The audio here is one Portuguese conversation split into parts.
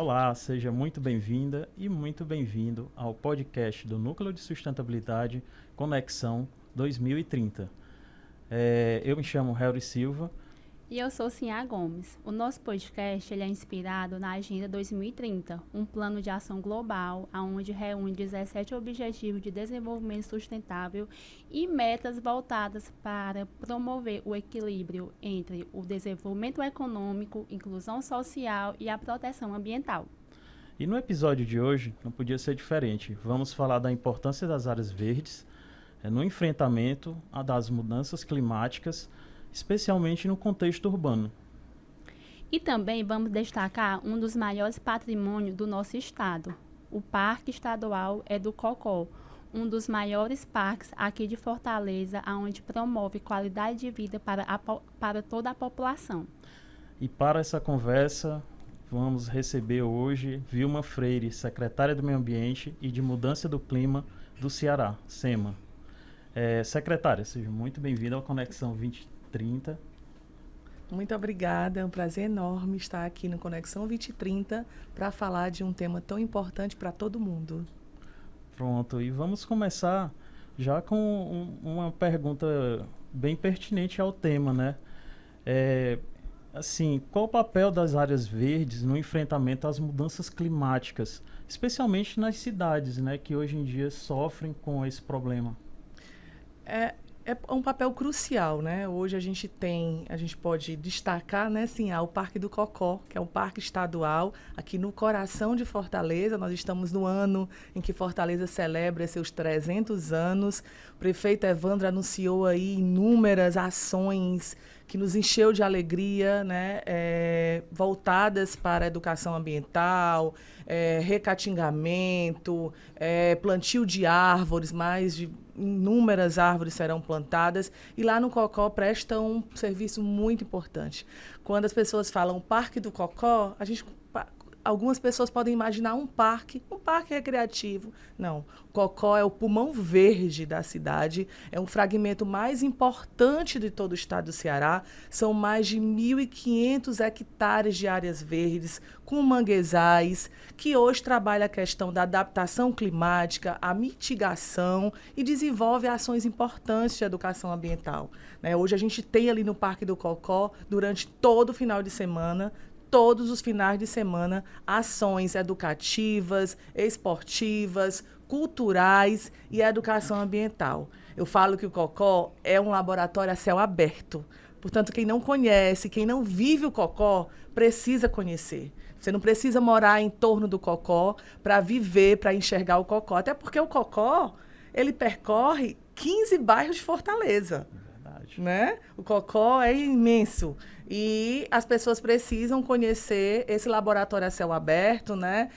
Olá, seja muito bem-vinda e muito bem-vindo ao podcast do Núcleo de Sustentabilidade Conexão 2030. Eu me chamo Helry Silva. E eu sou Sinha Gomes. O nosso podcast ele é inspirado na Agenda 2030, um plano de ação global onde reúne 17 Objetivos de Desenvolvimento Sustentável e metas voltadas para promover o equilíbrio entre o desenvolvimento econômico, inclusão social e a proteção ambiental. E no episódio de hoje não podia ser diferente. Vamos falar da importância das áreas verdes no enfrentamento das mudanças climáticas, especialmente no contexto urbano. E também vamos destacar um dos maiores patrimônios do nosso estado, o Parque Estadual do Cocó, um dos maiores parques aqui de Fortaleza, onde promove qualidade de vida para toda a população. E para essa conversa, vamos receber hoje Vilma Freire, secretária do Meio Ambiente e de Mudança do Clima do Ceará, SEMA. Secretária, seja muito bem-vinda ao Conexão 2030. Muito obrigada, é um prazer enorme estar aqui no Conexão 2030 para falar de um tema tão importante para todo mundo. Pronto, e vamos começar já com uma pergunta bem pertinente ao tema, né? Qual o papel das áreas verdes no enfrentamento às mudanças climáticas, especialmente nas cidades, né, que hoje em dia sofrem com esse problema? É um papel crucial, né? Hoje a gente pode destacar, né, sim, o Parque do Cocó, que é um parque estadual aqui no coração de Fortaleza. Nós estamos no ano em que Fortaleza celebra seus 300 anos. O prefeito Evandro anunciou aí inúmeras ações que nos encheu de alegria, né, voltadas para a educação ambiental, recatingamento, plantio de árvores, mais de inúmeras árvores serão plantadas, e lá no Cocó presta um serviço muito importante. Quando as pessoas falam Parque do Cocó, algumas pessoas podem imaginar um parque recreativo. Não, o Cocó é o pulmão verde da cidade, é um fragmento mais importante de todo o estado do Ceará. São mais de 1.500 hectares de áreas verdes, com manguezais, que hoje trabalha a questão da adaptação climática, a mitigação e desenvolve ações importantes de educação ambiental, né? Hoje a gente tem ali no Parque do Cocó, durante todo o final de semana, todos os finais de semana, ações educativas, esportivas, culturais e educação ambiental. Eu falo que o Cocó é um laboratório a céu aberto. Portanto, quem não conhece, quem não vive o Cocó, precisa conhecer. Você não precisa morar em torno do Cocó para viver, para enxergar o Cocó. Até porque o Cocó, ele percorre 15 bairros de Fortaleza. Verdade. Né? O Cocó é imenso. E as pessoas precisam conhecer esse laboratório a céu aberto, né?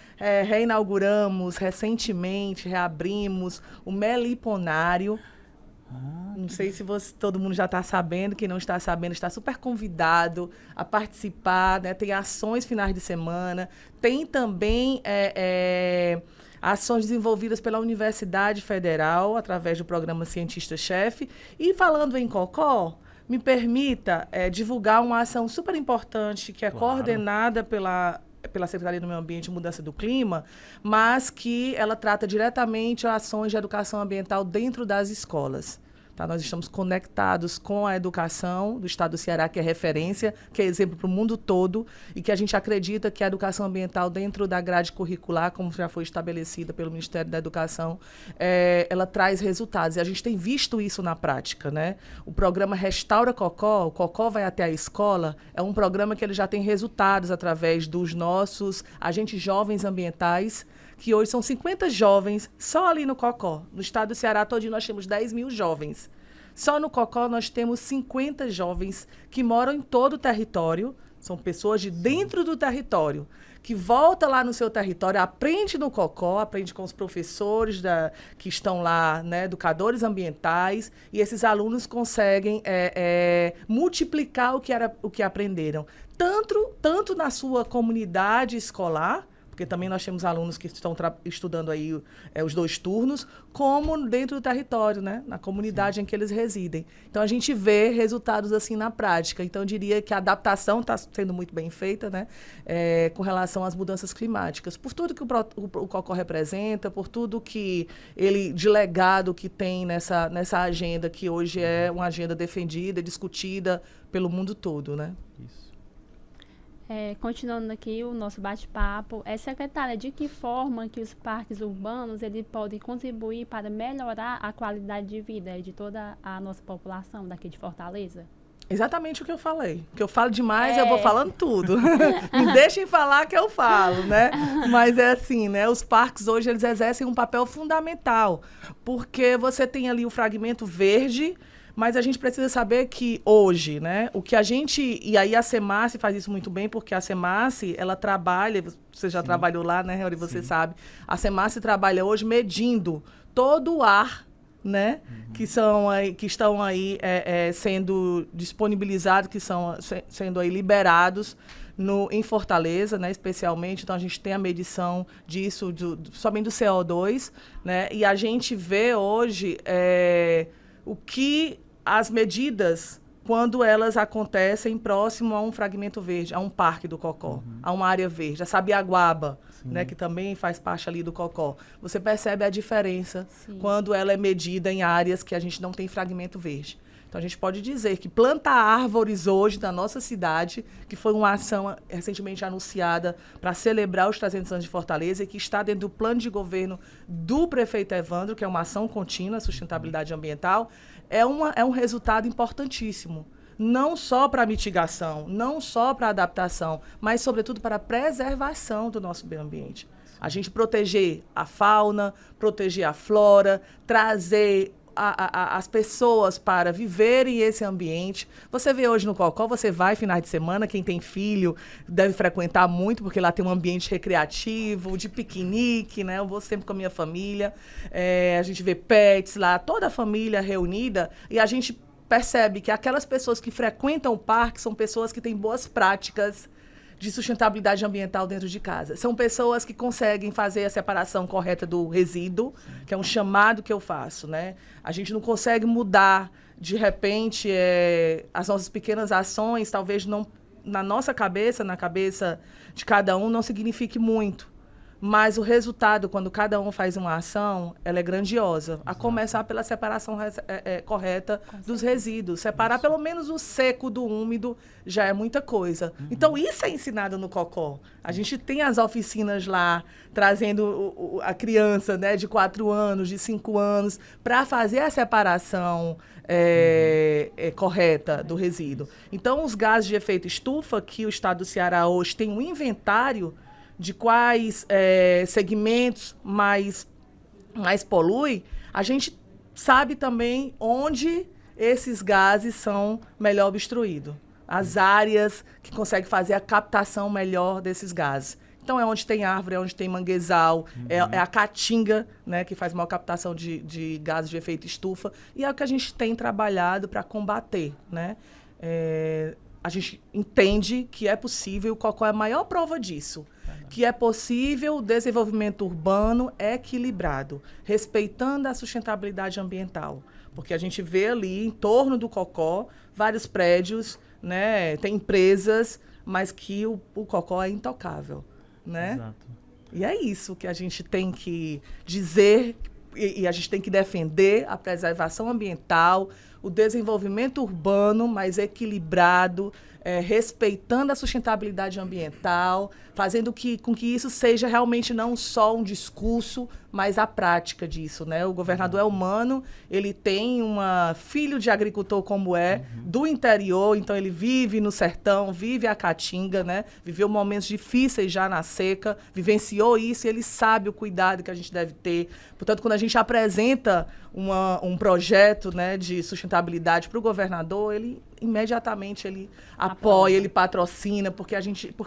Reinauguramos recentemente, reabrimos o Meliponário. Não sei se todo mundo já está sabendo, quem não está sabendo está super convidado a participar, né? Tem ações finais de semana, tem também ações desenvolvidas pela Universidade Federal, através do programa Cientista-Chefe. E falando em Cocó, me permita divulgar uma ação super importante que é coordenada pela Secretaria do Meio Ambiente e Mudança do Clima, mas que ela trata diretamente ações de educação ambiental dentro das escolas. Tá? Nós estamos conectados com a educação do estado do Ceará, que é referência, que é exemplo para o mundo todo, e que a gente acredita que a educação ambiental dentro da grade curricular, como já foi estabelecida pelo Ministério da Educação, ela traz resultados. E a gente tem visto isso na prática, né? O programa Restaura Cocó, o Cocó vai até a escola, é um programa que ele já tem resultados através dos nossos agentes jovens ambientais, que hoje são 50 jovens só ali no Cocó. No estado do Ceará todinho nós temos 10 mil jovens. Só no Cocó nós temos 50 jovens que moram em todo o território, são pessoas de dentro do território, que volta lá no seu território, aprende no Cocó, aprende com os professores que estão lá, né, educadores ambientais, e esses alunos conseguem multiplicar o que aprenderam, tanto na sua comunidade escolar, porque também nós temos alunos que estão estudando aí os 2 turnos, como dentro do território, né? Na comunidade em que eles residem. Então, a gente vê resultados assim na prática. Então, eu diria que a adaptação está sendo muito bem feita, né? Com relação às mudanças climáticas. Por tudo que o COCO representa, por tudo que ele, de legado que tem nessa agenda, que hoje é uma agenda defendida, discutida pelo mundo todo, né? Isso. Continuando aqui o nosso bate-papo, secretária, de que forma que os parques urbanos eles podem contribuir para melhorar a qualidade de vida de toda a nossa população daqui de Fortaleza? Exatamente o que eu falei. Que eu falo demais, eu vou falando tudo. Me deixem falar que eu falo, né? Mas é assim, né? Os parques hoje, eles exercem um papel fundamental, porque você tem ali o fragmento verde, mas a gente precisa saber que hoje, né, o que a gente... E aí a SEMASSE faz isso muito bem, porque a SEMASSE, ela trabalha... Você já trabalhou lá, né, Rory? Você sabe. A SEMASSE trabalha hoje medindo todo o ar, né, que estão aí sendo disponibilizados, que são sendo aí liberados em Fortaleza, né, especialmente. Então, a gente tem a medição disso, somente do CO2, né, e a gente vê hoje o que as medidas, quando elas acontecem próximo a um fragmento verde, a um parque do COCO, a uma área verde, a Sabiaguaba, né, que também faz parte ali do COCO. Você percebe a diferença quando ela é medida em áreas que a gente não tem fragmento verde. Então, a gente pode dizer que plantar árvores hoje na nossa cidade, que foi uma ação recentemente anunciada para celebrar os 300 anos de Fortaleza e que está dentro do plano de governo do prefeito Evandro, que é uma ação contínua, sustentabilidade ambiental, é um resultado importantíssimo. Não só para a mitigação, não só para a adaptação, mas, sobretudo, para a preservação do nosso meio ambiente. A gente proteger a fauna, proteger a flora, trazer as pessoas para viverem esse ambiente. Você vê hoje no COCO, você vai finais de semana, quem tem filho deve frequentar muito, porque lá tem um ambiente recreativo, de piquenique, né? Eu vou sempre com a minha família. A gente vê pets lá, toda a família reunida, e a gente percebe que aquelas pessoas que frequentam o parque são pessoas que têm boas práticas de sustentabilidade ambiental dentro de casa. São pessoas que conseguem fazer a separação correta do resíduo, que é um chamado que eu faço, né? A gente não consegue mudar, de repente, as nossas pequenas ações, talvez não, na nossa cabeça, na cabeça de cada um, não signifique muito. Mas o resultado, quando cada um faz uma ação, ela é grandiosa. Exato. A começar pela separação correta dos resíduos. Separar pelo menos o seco do úmido já é muita coisa. Então, isso é ensinado no COCO. A gente tem as oficinas lá, trazendo a criança, né, de 4 anos, de 5 anos, para fazer a separação correta do resíduo. Então, os gases de efeito estufa, que o Estado do Ceará hoje tem um inventário de quais segmentos mais polui, a gente sabe também onde esses gases são melhor obstruídos. As áreas que conseguem fazer a captação melhor desses gases. Então, é onde tem árvore, é onde tem manguezal, é a caatinga, né, que faz maior captação de gases de efeito estufa, e é o que a gente tem trabalhado para combater, né? A gente entende que é possível, o COCO é a maior prova disso, que é possível o desenvolvimento urbano equilibrado, respeitando a sustentabilidade ambiental. Porque a gente vê ali, em torno do COCO, vários prédios, né, tem empresas, mas que o COCO é intocável, né? Exato. E é isso que a gente tem que dizer e a gente tem que defender: a preservação ambiental, o desenvolvimento urbano mais equilibrado, respeitando a sustentabilidade ambiental, fazendo com que isso seja realmente não só um discurso, mas a prática disso, né? O governador é humano, ele tem filho de agricultor como do interior, então ele vive no sertão, vive a caatinga, né? Viveu momentos difíceis já na seca, vivenciou isso e ele sabe o cuidado que a gente deve ter. Portanto, quando a gente apresenta um projeto, né, de sustentabilidade para o governador, ele imediatamente ele apoia, ele patrocina, porque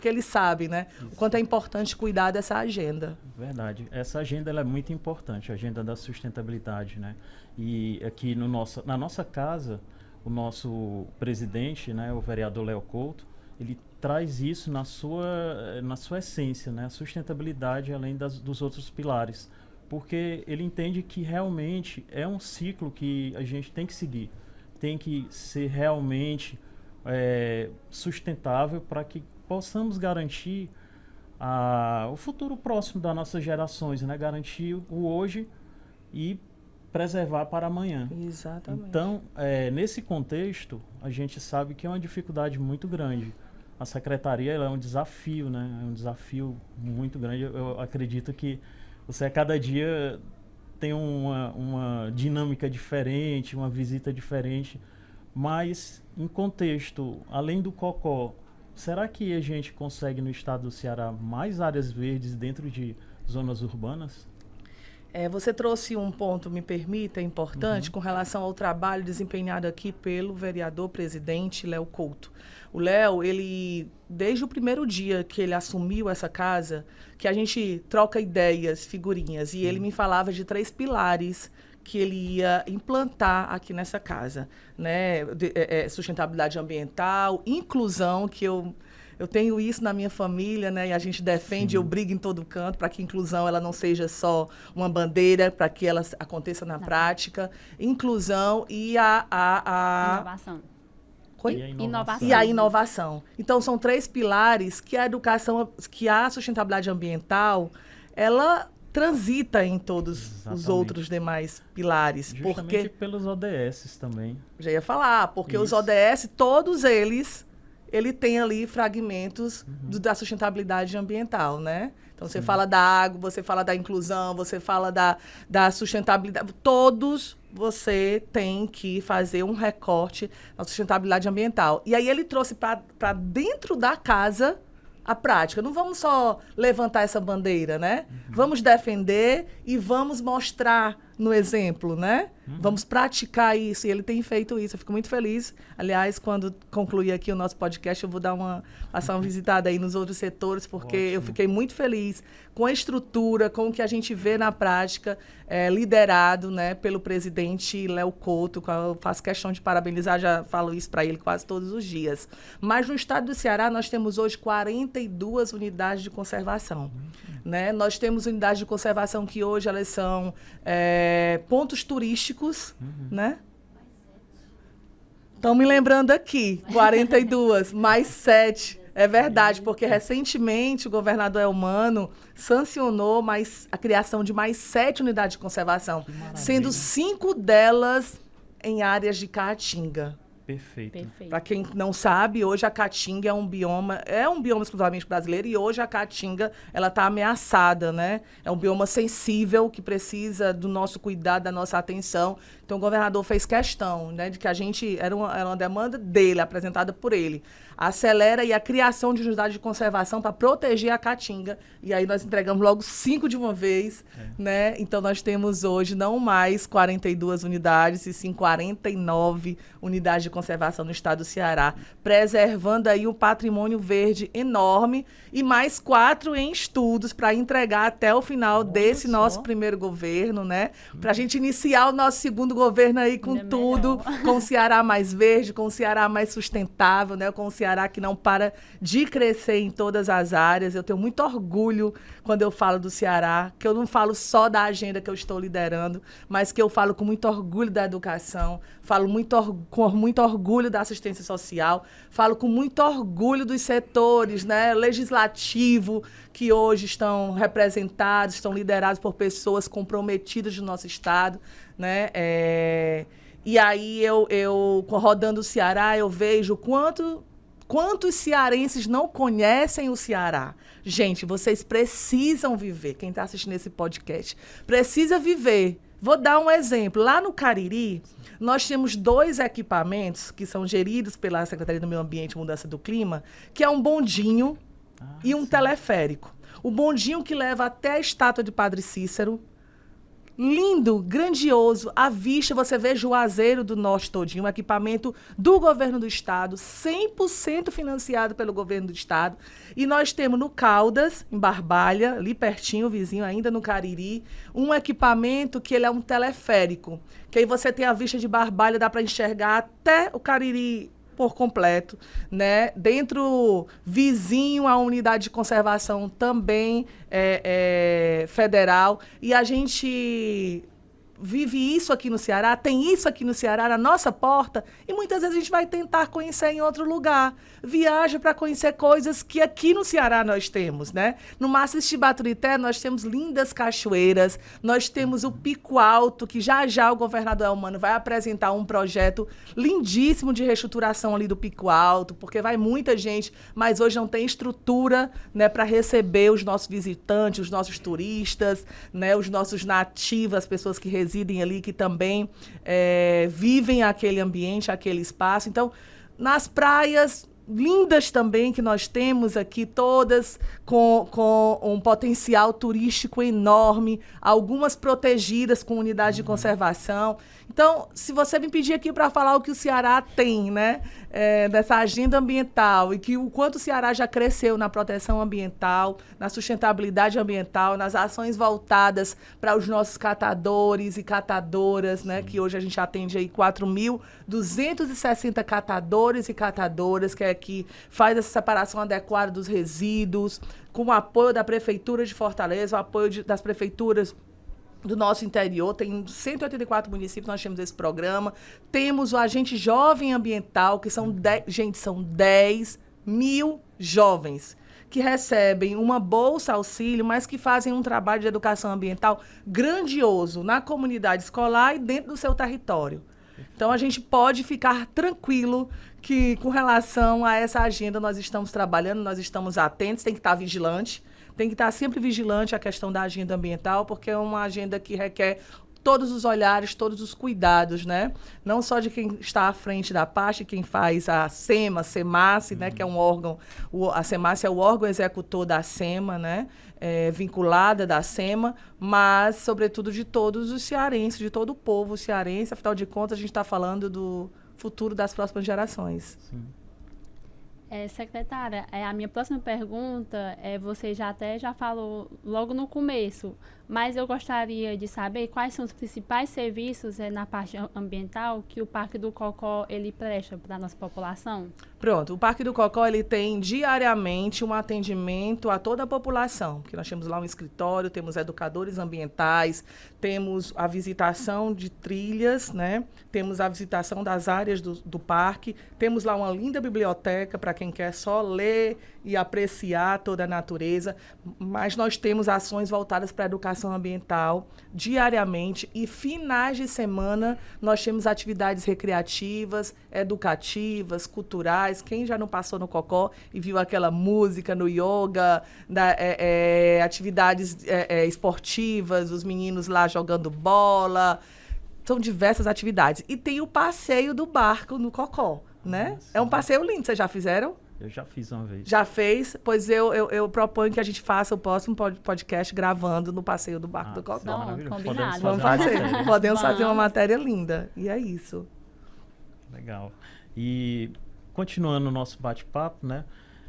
ele sabe, né, o quanto é importante cuidar dessa agenda. Verdade. Essa agenda ela é muito importante, a agenda da sustentabilidade, né? E aqui na nossa casa, o nosso presidente, né, o vereador Léo Couto, ele traz isso na sua essência, né? A sustentabilidade além dos outros pilares. Porque ele entende que realmente é um ciclo que a gente tem que seguir. Tem que ser realmente sustentável para que possamos garantir o futuro próximo das nossas gerações, né? Garantir o hoje e preservar para amanhã. Exatamente. Então, nesse contexto, a gente sabe que é uma dificuldade muito grande. A secretaria ela é um desafio, né? É um desafio muito grande. Eu acredito que você a cada dia tem uma dinâmica diferente, uma visita diferente, mas em contexto, além do Cocó, será que a gente consegue no estado do Ceará mais áreas verdes dentro de zonas urbanas? Você trouxe um ponto, me permita, importante, com relação ao trabalho desempenhado aqui pelo vereador presidente Léo Couto. O Léo, ele, desde o primeiro dia que ele assumiu essa casa, que a gente troca ideias, figurinhas, e ele me falava de 3 pilares que ele ia implantar aqui nessa casa, né? Sustentabilidade ambiental, inclusão, que eu tenho isso na minha família, né? E a gente defende, eu brigo em todo canto para que a inclusão ela não seja só uma bandeira, para que ela aconteça na prática. Inclusão e Inovação. E a inovação. Então, são 3 pilares que a educação, que a sustentabilidade ambiental, ela transita em todos os outros demais pilares. Justamente pelos ODS também. Já ia falar, porque os ODS, todos eles... ele tem ali fragmentos da sustentabilidade ambiental, né? Então, você fala da água, você fala da inclusão, você fala da sustentabilidade. Todos você tem que fazer um recorte na sustentabilidade ambiental. E aí ele trouxe para dentro da casa a prática. Não vamos só levantar essa bandeira, né? Vamos defender e vamos mostrar no exemplo, né? Vamos praticar isso, e ele tem feito isso. Eu fico muito feliz. Aliás, quando concluir aqui o nosso podcast, eu vou dar uma visitada aí nos outros setores, porque eu fiquei muito feliz com a estrutura, com o que a gente vê na prática, liderado, né, pelo presidente Léo Couto, qual eu faço questão de parabenizar, já falo isso para ele quase todos os dias. Mas no estado do Ceará, nós temos hoje 42 unidades de conservação. Né? Nós temos unidades de conservação que hoje elas são pontos turísticos, né? Estão me lembrando aqui, 42, mais 7. É verdade, porque recentemente o governador Elmano sancionou a criação de mais 7 unidades de conservação, sendo 5 delas em áreas de Caatinga. Perfeito. Para quem não sabe, hoje a Caatinga é um bioma exclusivamente brasileiro, e hoje a Caatinga ela está ameaçada, né? É um bioma sensível que precisa do nosso cuidado, da nossa atenção. Então o governador fez questão, né, de que a gente era uma demanda dele, apresentada por ele. Acelera a criação de unidades de conservação para proteger a Caatinga. E aí nós entregamos logo 5 de uma vez, né? Então nós temos hoje não mais 42 unidades, e sim 49 unidades de conservação no estado do Ceará, preservando aí um patrimônio verde enorme, e mais 4 em estudos para entregar até o final desse nosso primeiro governo, né? Para a gente iniciar o nosso segundo governo aí com tudo, com o Ceará mais verde, com o Ceará mais sustentável, né? Com o Ceará que não para de crescer em todas as áreas. Eu tenho muito orgulho quando eu falo do Ceará, que eu não falo só da agenda que eu estou liderando, mas que eu falo com muito orgulho da educação, falo com muito orgulho da assistência social, falo com muito orgulho dos setores, né, legislativo, que hoje estão representados, estão liderados por pessoas comprometidas do nosso estado, né? E aí eu rodando o Ceará, eu vejo quantos cearenses não conhecem o Ceará. Gente, vocês precisam viver. Quem está assistindo esse podcast precisa viver. Vou dar um exemplo. Lá no Cariri, nós temos 2 equipamentos que são geridos pela Secretaria do Meio Ambiente e Mudança do Clima, que é um bondinho e um teleférico. O bondinho que leva até a estátua de Padre Cícero. Lindo, grandioso, à vista, você vê Juazeiro do Norte todinho, um equipamento do governo do estado, 100% financiado pelo governo do estado. E nós temos no Caldas, em Barbalha, ali pertinho, vizinho ainda no Cariri, um equipamento que ele é um teleférico, que aí você tem a vista de Barbalha, dá para enxergar até o Cariri por completo, né? Dentro, vizinho à unidade de conservação também federal. E a gente vive isso aqui no Ceará, tem isso aqui no Ceará, na nossa porta, e muitas vezes a gente vai tentar conhecer em outro lugar. Viaja para conhecer coisas que aqui no Ceará nós temos, né? No Maciço de Baturité nós temos lindas cachoeiras, nós temos o Pico Alto, que já o governador Elmano vai apresentar um projeto lindíssimo de reestruturação ali do Pico Alto, porque vai muita gente, mas hoje não tem estrutura, né, para receber os nossos visitantes, os nossos turistas, né, os nossos nativos, as pessoas que residem ali, que também vivem aquele ambiente, aquele espaço. Então, nas praias lindas também que nós temos aqui, todas com um potencial turístico enorme, algumas protegidas com unidade de conservação. Então, se você me pedir aqui para falar o que o Ceará tem, né, dessa agenda ambiental, e que o quanto o Ceará já cresceu na proteção ambiental, na sustentabilidade ambiental, nas ações voltadas para os nossos catadores e catadoras, né, que hoje a gente atende aí 4.260 catadores e catadoras, que faz essa separação adequada dos resíduos, com o apoio da Prefeitura de Fortaleza, o apoio das prefeituras do nosso interior. Tem 184 municípios, nós temos esse programa. Temos o Agente Jovem Ambiental, que são 10 mil jovens que recebem uma bolsa auxílio, mas que fazem um trabalho de educação ambiental grandioso na comunidade escolar e dentro do seu território. Então, a gente pode ficar tranquilo que, com relação a essa agenda, nós estamos trabalhando, nós estamos atentos, tem que estar vigilante, tem que estar sempre vigilante à questão da agenda ambiental, porque é uma agenda que requer todos os olhares, todos os cuidados, né? Não só de quem está à frente da pasta, quem faz a SEMA, SEMASSE, né? Que é um órgão, a SEMASSE é o órgão executor da SEMA, né? Vinculada da SEMA, mas, sobretudo, de todos os cearenses, de todo o povo cearense. Afinal de contas, a gente está falando do futuro das próximas gerações. Sim. Secretária, a minha próxima pergunta, você já falou logo no começo, mas eu gostaria de saber quais são os principais serviços na parte ambiental que o Parque do Cocó ele presta para a nossa população? Pronto, o Parque do Cocó ele tem diariamente um atendimento a toda a população, porque nós temos lá um escritório, temos educadores ambientais, temos a visitação de trilhas, né? Temos a visitação das áreas do parque, temos lá uma linda biblioteca para quem quer só ler e apreciar toda a natureza, mas nós temos ações voltadas para a educação ambiental diariamente, e finais de semana nós temos atividades recreativas, educativas, culturais. Quem já não passou no Cocó e viu aquela música no yoga, atividades esportivas, os meninos lá jogando bola, são diversas atividades. E tem o passeio do barco no Cocó, né? Nossa. É um passeio lindo, vocês já fizeram? Eu já fiz uma vez. Já fez? Pois eu proponho que a gente faça o próximo podcast gravando no passeio do barco do Cocó. Não, maravilhoso. combinado. Vamos fazer. Podemos fazer uma matéria linda. E é isso. Legal. E continuando o nosso bate-papo, né?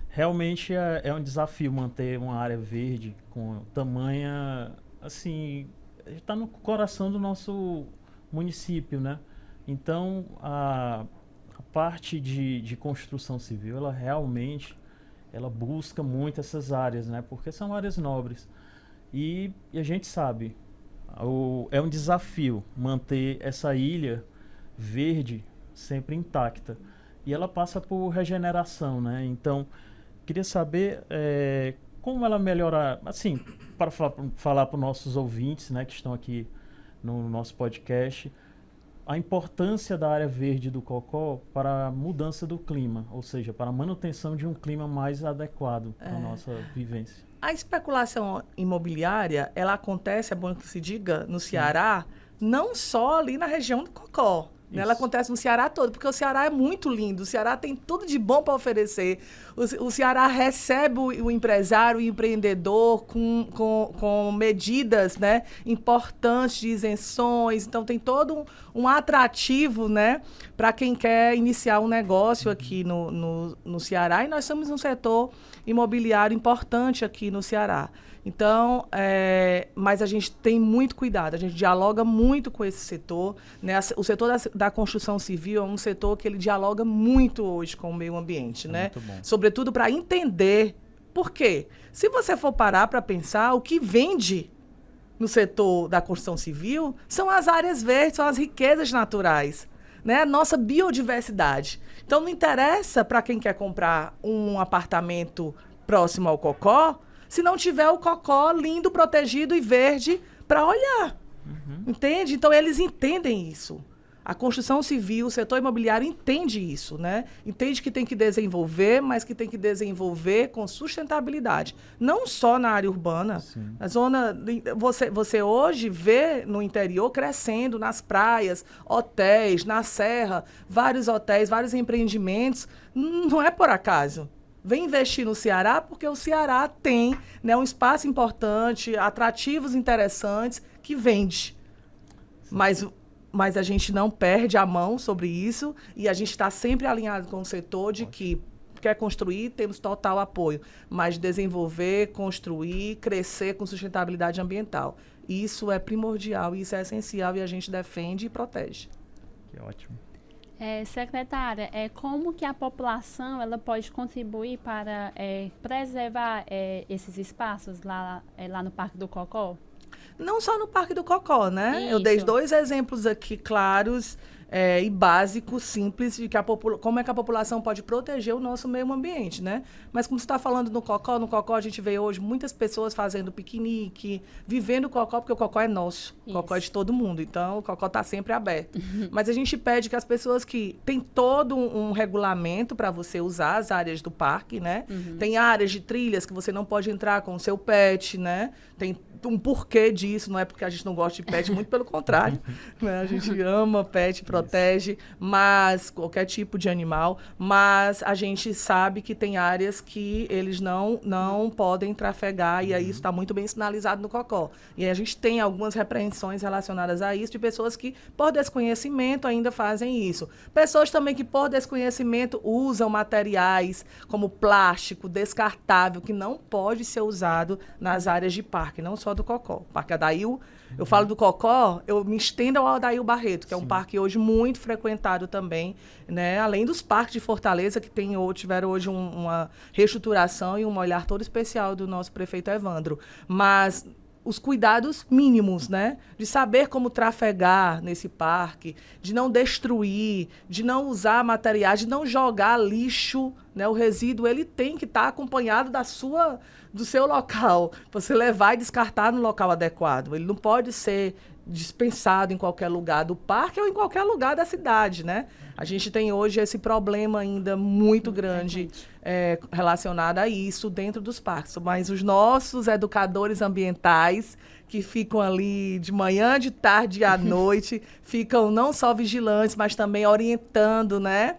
Realmente é um desafio manter uma área verde com tamanha, assim, está no coração do nosso município, né? Então, a parte de construção civil, ela realmente busca muito essas áreas, né? Porque são áreas nobres. E a gente sabe, é um desafio manter essa ilha verde sempre intacta. E ela passa por regeneração, né? Então, queria saber como ela melhorar, assim, para falar para os nossos ouvintes, né, que estão aqui no nosso podcast, a importância da área verde do Cocó para a mudança do clima, ou seja, para a manutenção de um clima mais adequado para a nossa vivência. A especulação imobiliária, ela acontece, é bom que se diga, no Ceará, não só ali na região do Cocó. Né? Ela acontece no Ceará todo, porque o Ceará é muito lindo, o Ceará tem tudo de bom para oferecer. O Ceará recebe o empresário, o empreendedor com medidas, né, importantes de isenções. Então, tem todo um atrativo, né, para quem quer iniciar um negócio aqui no Ceará. E nós somos um setor imobiliário importante aqui no Ceará. Então, mas a gente tem muito cuidado, a gente dialoga muito com esse setor, né? O setor da construção civil é um setor que ele dialoga muito hoje com o meio ambiente, né? Muito bom. Sobretudo para entender por quê. Se você for parar para pensar, o que vende no setor da construção civil são as áreas verdes, são as riquezas naturais, né? A nossa biodiversidade. Então, não interessa para quem quer comprar um apartamento próximo ao Cocó, se não tiver o Cocó lindo, protegido e verde para olhar. Entende? Então, eles entendem isso. A construção civil, o setor imobiliário entende isso, né? Entende que tem que desenvolver, mas que tem que desenvolver com sustentabilidade. Não só na área urbana. Sim. A zona... Você hoje vê no interior crescendo, nas praias, hotéis, na serra, vários hotéis, vários empreendimentos. Não é por acaso. Vem investir no Ceará porque o Ceará tem, né, um espaço importante, atrativos interessantes, que vende. Mas a gente não perde a mão sobre isso e a gente está sempre alinhado com o setor de que quer construir, temos total apoio. Mas desenvolver, construir, crescer com sustentabilidade ambiental. Isso é primordial, isso é essencial e a gente defende e protege. Que ótimo. Secretária, como que a população ela pode contribuir para preservar esses espaços lá no Parque do Cocó? Não só no Parque do Cocó, né? Isso. Eu dei 2 exemplos aqui claros e básicos, simples, de que como é que a população pode proteger o nosso meio ambiente, né? Mas como você está falando no Cocó a gente vê hoje muitas pessoas fazendo piquenique, vivendo o Cocó, porque o Cocó é nosso, o Cocó é de todo mundo, então o Cocó está sempre aberto. Mas a gente pede que as pessoas que... Tem todo um regulamento para você usar as áreas do parque, né? Tem áreas de trilhas que você não pode entrar com o seu pet, né? Tem um porquê disso, não é porque a gente não gosta de pet, muito pelo contrário, né? A gente ama pet, protege, mas qualquer tipo de animal, mas a gente sabe que tem áreas que eles não podem trafegar e aí isso está muito bem sinalizado no Cocó. E aí a gente tem algumas repreensões relacionadas a isso de pessoas que, por desconhecimento, ainda fazem isso. Pessoas também que, por desconhecimento, usam materiais como plástico descartável, que não pode ser usado nas áreas de parque, não só do Cocó. Parque Adail, eu falo do Cocó, eu me estendo ao Adail Barreto, que é um parque hoje muito frequentado também, né? Além dos parques de Fortaleza, que tiveram hoje uma reestruturação e um olhar todo especial do nosso prefeito Evandro. Mas os cuidados mínimos, né? De saber como trafegar nesse parque, de não destruir, de não usar materiais, de não jogar lixo, né? O resíduo, ele tem que estar acompanhado do seu local. Você levar e descartar no local adequado. Ele não pode ser dispensado em qualquer lugar do parque ou em qualquer lugar da cidade, né? A gente tem hoje esse problema ainda muito grande relacionado a isso dentro dos parques. Mas os nossos educadores ambientais, que ficam ali de manhã, de tarde e à noite, ficam não só vigilantes, mas também orientando, né?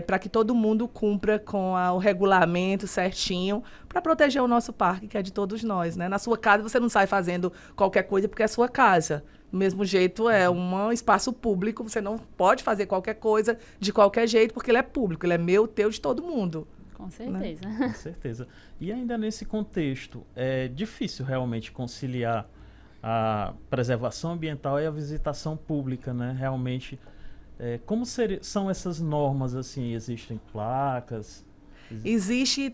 Para que todo mundo cumpra com o regulamento certinho para proteger o nosso parque, que é de todos nós, né? Na sua casa você não sai fazendo qualquer coisa porque é sua casa. Do mesmo jeito, é um espaço público, você não pode fazer qualquer coisa de qualquer jeito porque ele é público, ele é meu, teu, de todo mundo. Com certeza. Né? Com certeza. E ainda nesse contexto, é difícil realmente conciliar a preservação ambiental e a visitação pública, né? Realmente... como são essas normas, assim? Existem placas? Existe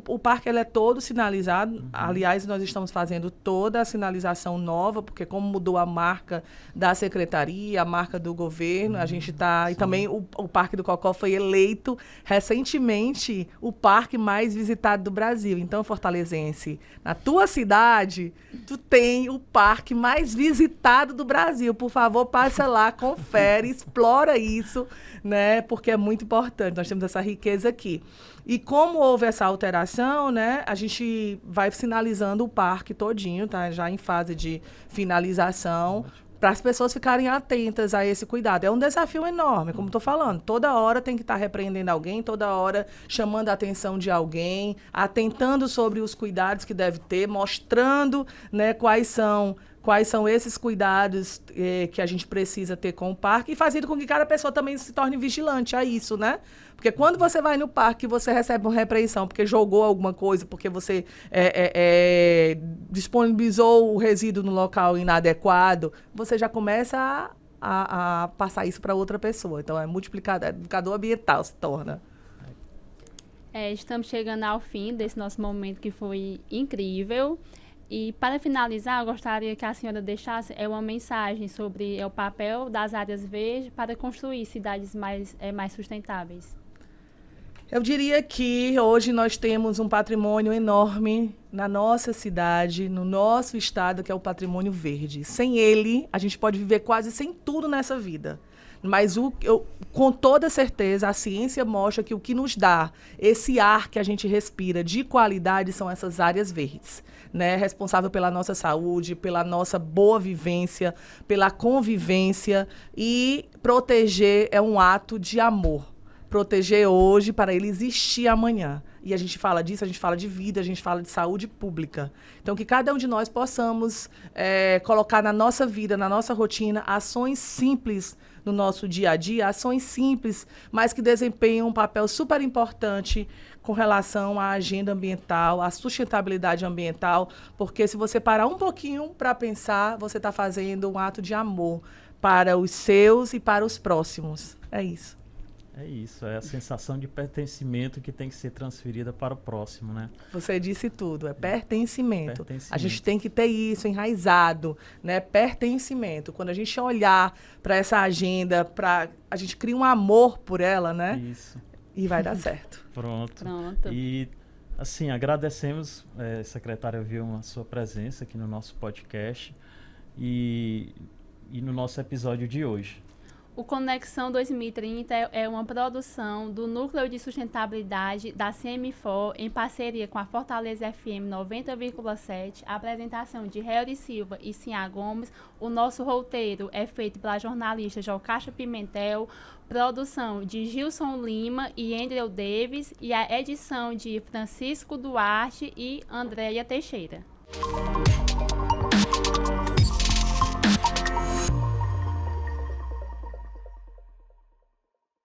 o parque ele é todo sinalizado. Aliás, nós estamos fazendo toda a sinalização nova, porque como mudou a marca da secretaria, a marca do governo, a gente está... E também o Parque do Cocó foi eleito recentemente o parque mais visitado do Brasil. Então, fortalezense, na tua cidade, tu tem o parque mais visitado do Brasil. Por favor, passa lá, confere, explora isso, né? Porque é muito importante. Nós temos essa riqueza aqui. E como houve essa alteração, né, a gente vai sinalizando o parque todinho, tá? Já em fase de finalização, para as pessoas ficarem atentas a esse cuidado. É um desafio enorme, como estou falando. Toda hora tem que estar repreendendo alguém, toda hora chamando a atenção de alguém, atentando sobre os cuidados que deve ter, mostrando, né, quais são quais são esses cuidados que a gente precisa ter com o parque e fazendo com que cada pessoa também se torne vigilante a isso, né? Porque quando você vai no parque, você recebe uma repreensão porque jogou alguma coisa, porque você disponibilizou o resíduo no local inadequado, você já começa a passar isso para outra pessoa. Então, é multiplicador ambiental se torna. Estamos chegando ao fim desse nosso momento que foi incrível. E, para finalizar, eu gostaria que a senhora deixasse uma mensagem sobre o papel das áreas verdes para construir cidades mais sustentáveis. Eu diria que hoje nós temos um patrimônio enorme na nossa cidade, no nosso estado, que é o patrimônio verde. Sem ele, a gente pode viver quase sem tudo nessa vida. Mas com toda certeza, a ciência mostra que o que nos dá esse ar que a gente respira de qualidade são essas áreas verdes, né? Responsável pela nossa saúde, pela nossa boa vivência, pela convivência. E proteger é um ato de amor. Proteger hoje para ele existir amanhã. E a gente fala disso, a gente fala de vida, a gente fala de saúde pública. Então, que cada um de nós possamos colocar na nossa vida, na nossa rotina, ações simples no nosso dia a dia, ações simples, mas que desempenham um papel super importante com relação à agenda ambiental, à sustentabilidade ambiental, porque se você parar um pouquinho para pensar, você está fazendo um ato de amor para os seus e para os próximos. É isso. É isso, é a sensação de pertencimento que tem que ser transferida para o próximo, né? Você disse tudo, é pertencimento. Pertencimento. A gente tem que ter isso enraizado, né? Pertencimento. Quando a gente olhar para essa agenda, a gente cria um amor por ela, né? Isso. E vai dar certo. Pronto. E, assim, agradecemos, secretária Vilma, a sua presença aqui no nosso podcast e no nosso episódio de hoje. O Conexão 2030 é uma produção do Núcleo de Sustentabilidade da CMFOR, em parceria com a Fortaleza FM 90,7. A apresentação de Heuri Silva e Sinha Gomes. O nosso roteiro é feito pela jornalista Jocasta Pimentel. Produção de Gilson Lima e Andrew Davis. E a edição de Francisco Duarte e Andréia Teixeira.